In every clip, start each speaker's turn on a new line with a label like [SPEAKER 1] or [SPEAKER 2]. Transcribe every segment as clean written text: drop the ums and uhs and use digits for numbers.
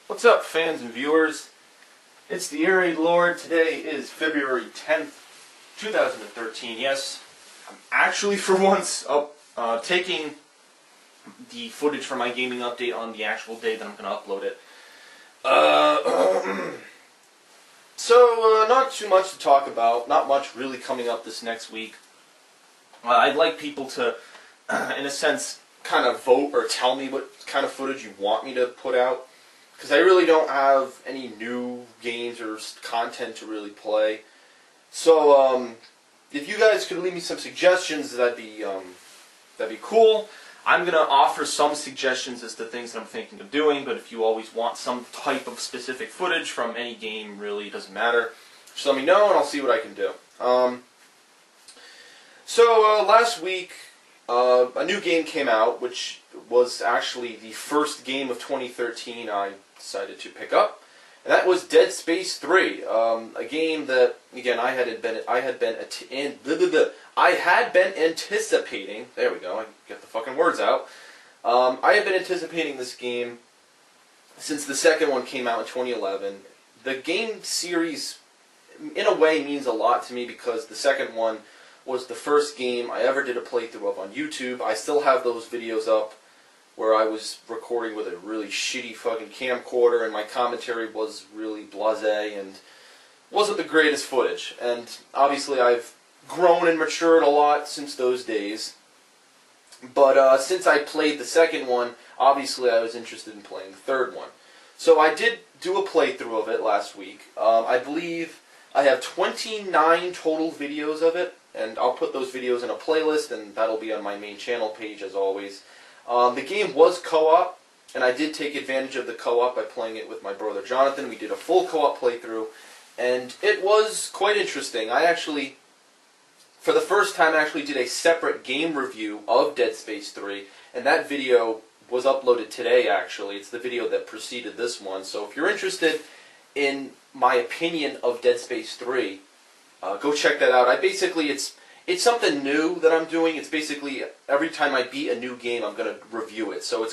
[SPEAKER 1] What's up, fans and viewers? It's TheAireaidLord. Today is February 10th, 2013. Yes, I'm actually for once taking the footage for my gaming update on the actual day that I'm going to upload it. Not too much to talk about. Not much really coming up this next week. I'd like people to, in a sense, kind of vote or tell me what kind of footage you want me to put out. Because I really don't have any new games or content to really play. So, if you guys could leave me some suggestions, that'd be cool. I'm going to offer some suggestions as to things that I'm thinking of doing, but if you always want some type of specific footage from any game, really, it doesn't matter. Just let me know and I'll see what I can do. Last week, a new game came out, which was actually the first game of 2013 I decided to pick up, and that was Dead Space 3, a game that, again, I had been anticipating. There we go, I get the fucking words out. I had been anticipating this game since the second one came out in 2011. The game series, in a way, means a lot to me because the second one was the first game I ever did a playthrough of on YouTube. I still have those videos up where I was recording with a really shitty fucking camcorder and my commentary was really blasé and wasn't the greatest footage. And obviously I've grown and matured a lot since those days. But since I played the second one, obviously I was interested in playing the third one. So I did do a playthrough of it last week. I believe I have 29 total videos of it, and I'll put those videos in a playlist, and that'll be on my main channel page as always. The game was co-op, and I did take advantage of the co-op by playing it with my brother Jonathan. We did a full co-op playthrough, and it was quite interesting. I actually, for the first time, actually did a separate game review of Dead Space 3, and that video was uploaded today, actually. It's the video that preceded this one, so if you're interested in my opinion of Dead Space 3, go check that out. It's something new that I'm doing. It's basically every time I beat a new game, I'm going to review it. So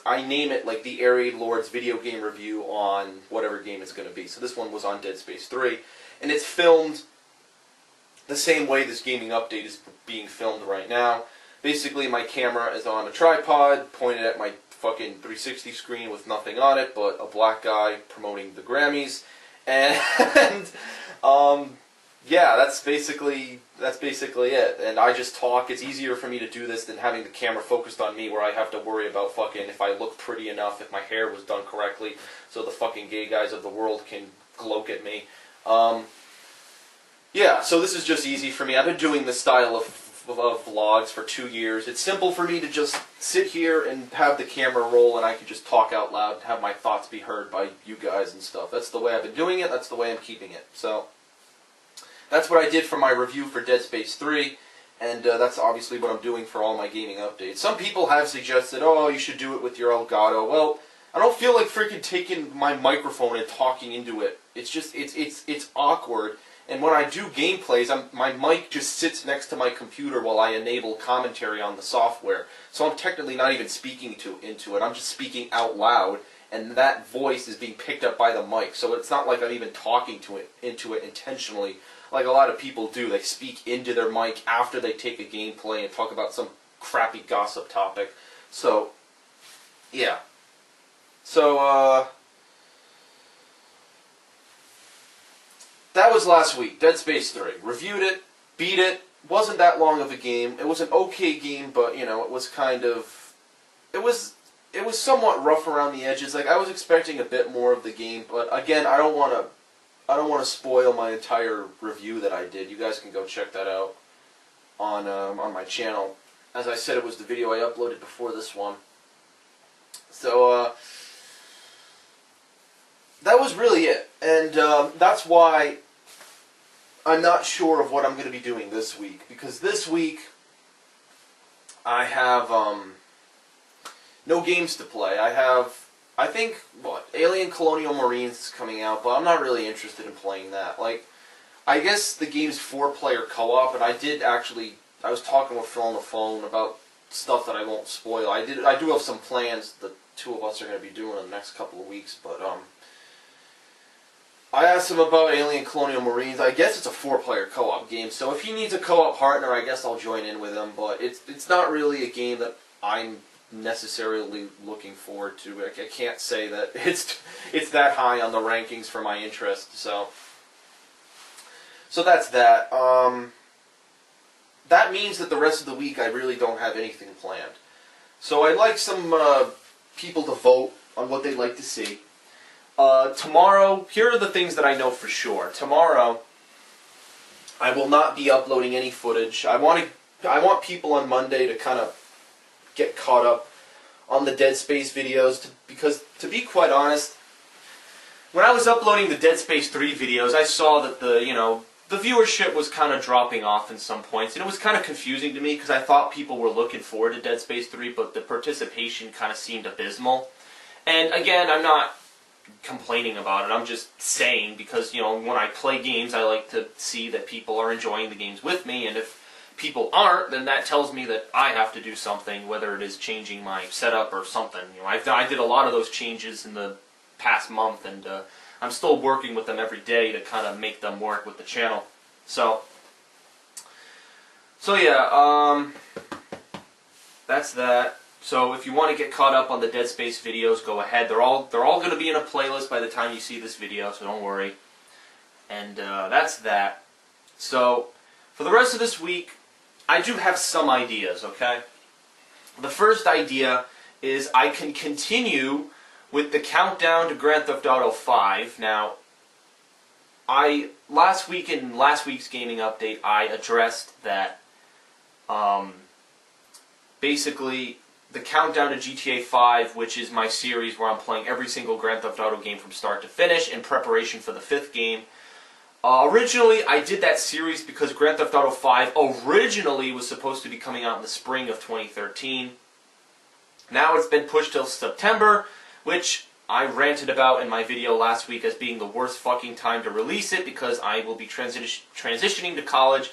[SPEAKER 1] I name it like TheAireaidLord's video game review on whatever game it's going to be. So this one was on Dead Space 3, and it's filmed the same way this gaming update is being filmed right now. Basically, my camera is on a tripod, pointed at my fucking 360 screen with nothing on it but a black guy promoting the Grammys, and yeah, that's basically it. And I just talk. It's easier for me to do this than having the camera focused on me, where I have to worry about fucking if I look pretty enough, if my hair was done correctly, so the fucking gay guys of the world can gloat at me. Yeah, so this is just easy for me. I've been doing this style of vlogs for 2 years. It's simple for me to just sit here and have the camera roll, and I can just talk out loud and have my thoughts be heard by you guys and stuff. That's the way I've been doing it. That's the way I'm keeping it. So that's what I did for my review for Dead Space 3, and that's obviously what I'm doing for all my gaming updates. Some people have suggested, oh, you should do it with your Elgato. Well, I don't feel like freaking taking my microphone and talking into it. It's just, it's awkward. And when I do gameplays, my mic just sits next to my computer while I enable commentary on the software. So I'm technically not even speaking into it. I'm just speaking out loud, and that voice is being picked up by the mic. So it's not like I'm even talking into it intentionally, like a lot of people do. They speak into their mic after they take a gameplay and talk about some crappy gossip topic. So, yeah. So, that was last week, Dead Space 3. Reviewed it, beat it, wasn't that long of a game. It was an okay game, but, you know, it was kind of, it was somewhat rough around the edges. Like, I was expecting a bit more of the game, but again, I don't want to spoil my entire review that I did. You guys can go check that out on my channel. As I said, it was the video I uploaded before this one. So, that was really it. And that's why I'm not sure of what I'm going to be doing this week. Because this week, I have no games to play. I think, Alien Colonial Marines is coming out, but I'm not really interested in playing that. Like, I guess the game's 4-player co-op, and I was talking with Phil on the phone about stuff that I won't spoil. I do have some plans two of us are going to be doing in the next couple of weeks. But I asked him about Alien Colonial Marines. I guess it's a 4-player co-op game, so if he needs a co-op partner, I guess I'll join in with him. But it's not really a game that I'm necessarily looking forward to. I can't say that it's that high on the rankings for my interest. So that's that. That means that the rest of the week I really don't have anything planned. So I'd like some people to vote on what they'd like to see. Tomorrow, here are the things that I know for sure. Tomorrow, I will not be uploading any footage. I want people on Monday to kind of get caught up on the Dead Space videos, because to be quite honest, when I was uploading the Dead Space 3 videos, I saw that the viewership was kind of dropping off in some points, and it was kind of confusing to me because I thought people were looking forward to Dead Space 3, but the participation kind of seemed abysmal. And again, I'm not complaining about it, I'm just saying, because when I play games, I like to see that people are enjoying the games with me, and if people aren't, then that tells me that I have to do something, whether it is changing my setup or something. I did a lot of those changes in the past month, and I'm still working with them every day to kind of make them work with the channel. So yeah, that's that. So if you want to get caught up on the Dead Space videos, go ahead. They're all going to be in a playlist by the time you see this video, so don't worry. And that's that. So for the rest of this week, I do have some ideas, okay? The first idea is I can continue with the countdown to Grand Theft Auto 5. Now, last week in last week's gaming update, I addressed that basically the countdown to GTA 5, which is my series where I'm playing every single Grand Theft Auto game from start to finish in preparation for the 5th game. Originally, I did that series because Grand Theft Auto 5 originally was supposed to be coming out in the spring of 2013. Now it's been pushed till September, which I ranted about in my video last week as being the worst fucking time to release it because I will be transitioning to college,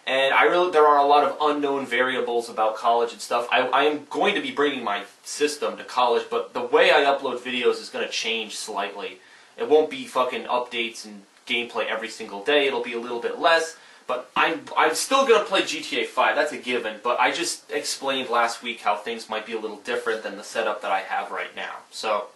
[SPEAKER 1] and there are a lot of unknown variables about college and stuff. I am going to be bringing my system to college, but the way I upload videos is going to change slightly. It won't be fucking updates and gameplay every single day. It'll be a little bit less, but I'm still going to play GTA 5. That's a given, but I just explained last week how things might be a little different than the setup that I have right now. So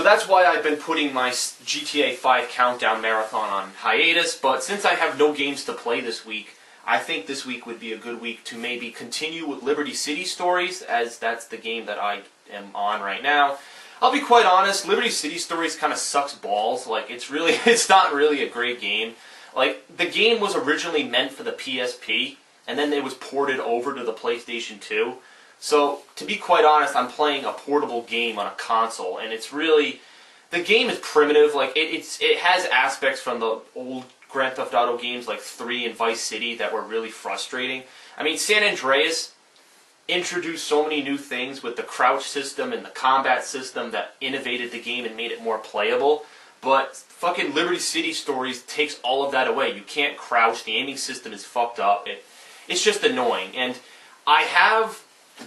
[SPEAKER 1] that's why I've been putting my GTA 5 countdown marathon on hiatus, but since I have no games to play this week, I think this week would be a good week to maybe continue with Liberty City Stories, as that's the game that I am on right now. I'll be quite honest, Liberty City Stories kind of sucks balls. Like, it's not really a great game. Like, the game was originally meant for the PSP, and then it was ported over to the PlayStation 2. So, to be quite honest, I'm playing a portable game on a console, and it's really... The game is primitive. Like, it has aspects from the old Grand Theft Auto games, like 3 and Vice City, that were really frustrating. I mean, San Andreas introduced so many new things with the crouch system and the combat system that innovated the game and made it more playable. But fucking Liberty City Stories takes all of that away. You can't crouch. The aiming system is fucked up. It's just annoying. And I have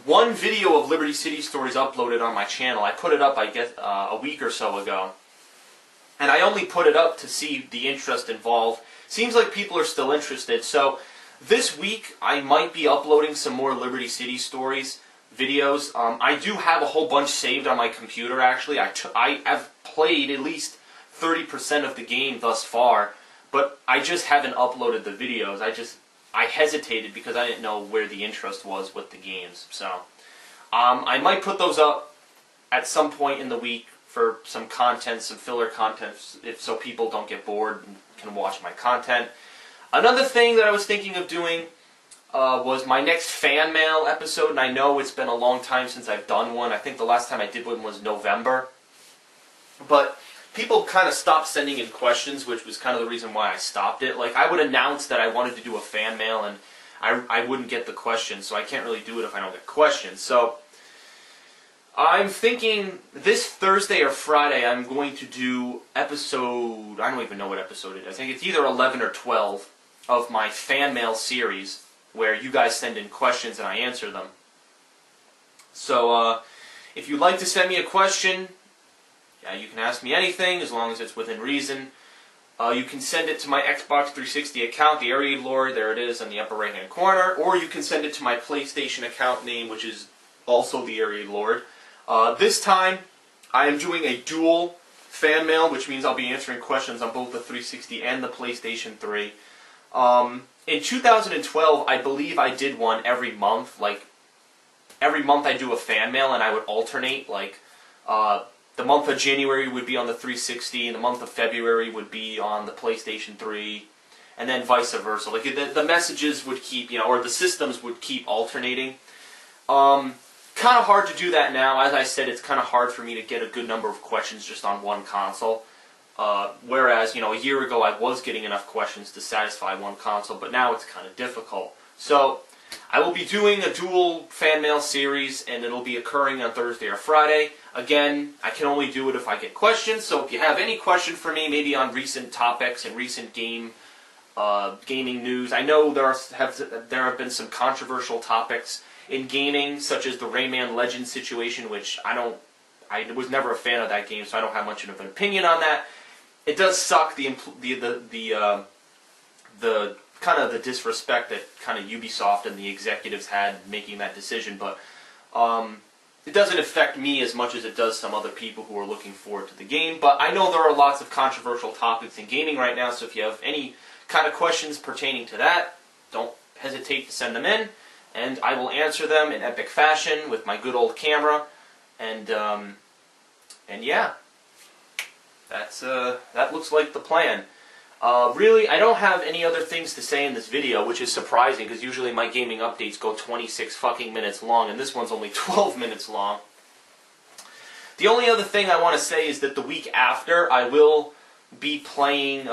[SPEAKER 1] one video of Liberty City Stories uploaded on my channel. I put it up, I guess, a week or so ago. And I only put it up to see the interest involved. Seems like people are still interested. So this week, I might be uploading some more Liberty City Stories videos. I do have a whole bunch saved on my computer, actually. I have played at least 30% of the game thus far, but I just haven't uploaded the videos. I hesitated because I didn't know where the interest was with the games. So I might put those up at some point in the week for some content, some filler content, so people don't get bored and can watch my content. Another thing that I was thinking of doing was my next fan mail episode, and I know it's been a long time since I've done one. I think the last time I did one was November. But people kind of stopped sending in questions, which was kind of the reason why I stopped it. Like, I would announce that I wanted to do a fan mail, and I wouldn't get the questions, so I can't really do it if I don't get questions. So I'm thinking this Thursday or Friday I'm going to do episode, I don't even know what episode it is. I think it's either 11 or 12 of my fan mail series, where you guys send in questions and I answer them. So
[SPEAKER 2] If you'd like to send me a question, you can ask me anything as long as it's within reason. You can send it to my Xbox 360 account, TheAireaidLord, there it is in the upper right hand corner, or you can send it to my PlayStation account name, which is also TheAireaidLord. This time, I am doing a dual fan mail, which means I'll be answering questions on both the 360 and the PlayStation 3. In 2012, I believe I did one every month. Like, every month I do a fan mail, and I would alternate. Like, the month of January would be on the 360, and the month of February would be on the PlayStation 3, and then vice versa. Like, the messages would keep, or the systems would keep alternating. Kind of hard to do that now. As I said, it's kind of hard for me to get a good number of questions just on one console. Whereas, a year ago I was getting enough questions to satisfy one console, but now it's kind of difficult. So, I will be doing a dual fan mail series, and it'll be occurring on Thursday or Friday. Again, I can only do it if I get questions, so if you have any question for me, maybe on recent topics and recent gaming news. I know there have been some controversial topics in gaming, such as the Rayman Legends situation, which I was never a fan of that game, so I don't have much of an opinion on that. It does suck the kind of the disrespect that kind of Ubisoft and the executives had making that decision, but it doesn't affect me as much as it does some other people who are looking forward to the game. But I know there are lots of controversial topics in gaming right now, so if you have any kind of questions pertaining to that, don't hesitate to send them in, and I will answer them in epic fashion with my good old camera, and yeah, that looks like the plan. Really, I don't have any other things to say in this video, which is surprising, because usually my gaming updates go 26 fucking minutes long, and this one's only 12 minutes long. The only other thing I want to say is that the week after, I will be playing,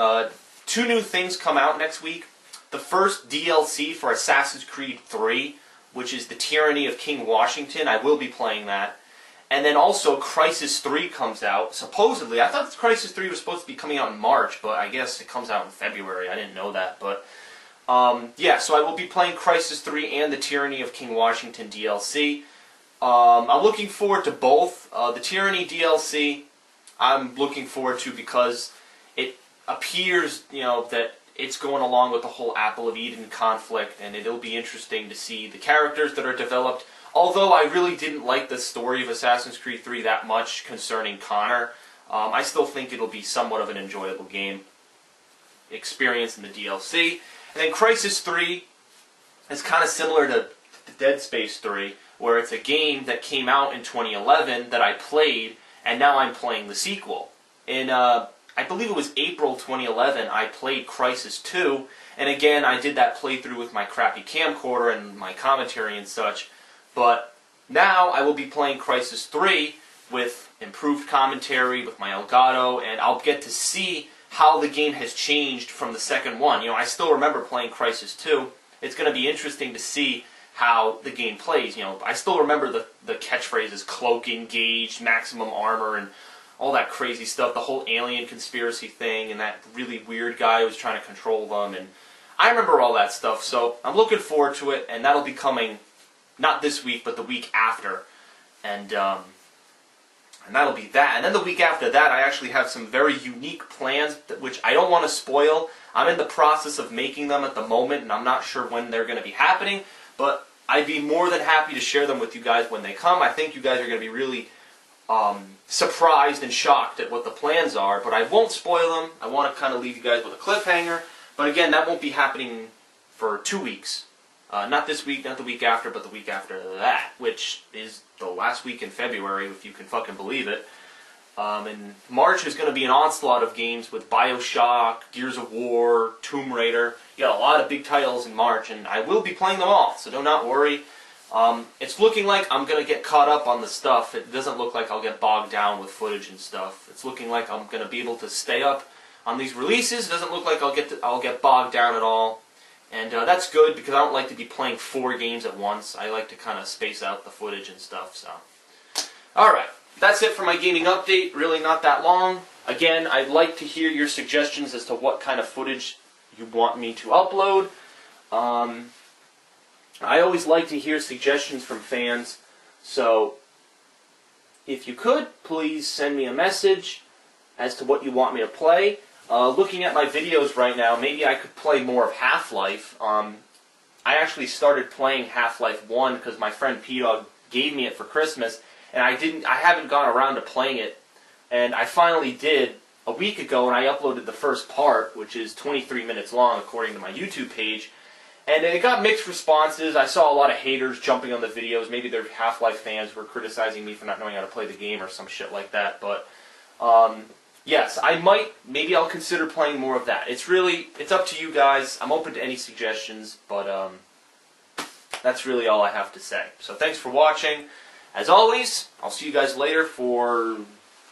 [SPEAKER 2] 2 new things come out next week. The first DLC for Assassin's Creed 3, which is the Tyranny of King Washington. I will be playing that. And then also, Crysis 3 comes out. Supposedly, I thought Crysis 3 was supposed to be coming out in March, but I guess it comes out in February. I didn't know that. But, yeah, so I will be playing Crysis 3 and the Tyranny of King Washington DLC. I'm looking forward to both. The Tyranny DLC, I'm looking forward to because it appears, that it's going along with the whole Apple of Eden conflict, and it'll be interesting to see the characters that are developed. Although I really didn't like the story of Assassin's Creed 3 that much concerning Connor, I still think it'll be somewhat of an enjoyable game experience in the DLC. And then Crysis 3 is kind of similar to Dead Space 3, where it's a game that came out in 2011 that I played, and now I'm playing the sequel. In, I believe it was April 2011, I played Crysis 2, and again, I did that playthrough with my crappy camcorder and my commentary and such. But now I will be playing Crysis 3 with improved commentary, with my Elgato, and I'll get to see how the game has changed from the second one. I still remember playing Crysis 2. It's going to be interesting to see how the game plays. I still remember the catchphrases, cloak engaged, maximum armor, and all that crazy stuff, the whole alien conspiracy thing, and that really weird guy who was trying to control them, and I remember all that stuff, so I'm looking forward to it, and that'll be coming not this week, but the week after, and that'll be that. And then the week after that, I actually have some very unique plans, which I don't want to spoil. I'm in the process of making them at the moment, and I'm not sure when they're going to be happening, but I'd be more than happy to share them with you guys when they come. I think you guys are going to be really surprised and shocked at what the plans are, but I won't spoil them. I want to kind of leave you guys with a cliffhanger, but again, that won't be happening for 2 weeks. Not this week, not the week after, but the week after that, which is the last week in February, if you can fucking believe it. And March is going to be an onslaught of games with BioShock, Gears of War, Tomb Raider. You got a lot of big titles in March, and I will be playing them all, so do not worry. It's looking like I'm going to get caught up on the stuff. It doesn't look like I'll get bogged down with footage and stuff. It's looking like I'm going to be able to stay up on these releases. It doesn't look like I'll get bogged down at all. And that's good, because I don't like to be playing 4 games at once. I like to kind of space out the footage and stuff, so. Alright, that's it for my gaming update. Really not that long. Again, I'd like to hear your suggestions as to what kind of footage you want me to upload. I always like to hear suggestions from fans, so if you could, please send me a message as to what you want me to play. Looking at my videos right now, maybe I could play more of Half-Life. I actually started playing Half-Life 1 because my friend P-Dog gave me it for Christmas, and I haven't gone around to playing it, and I finally did a week ago, and I uploaded the first part, which is 23 minutes long according to my YouTube page, and it got mixed responses. I saw a lot of haters jumping on the videos. Maybe they're Half-Life fans who were criticizing me for not knowing how to play the game or some shit like that, but yes, maybe I'll consider playing more of that. It's up to you guys. I'm open to any suggestions, but that's really all I have to say. So thanks for watching. As always, I'll see you guys later for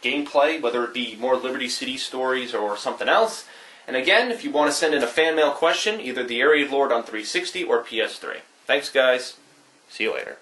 [SPEAKER 2] gameplay, whether it be more Liberty City stories or something else. And again, if you want to send in a fan mail question, either TheAireaidLord on 360 or PS3. Thanks, guys. See you later.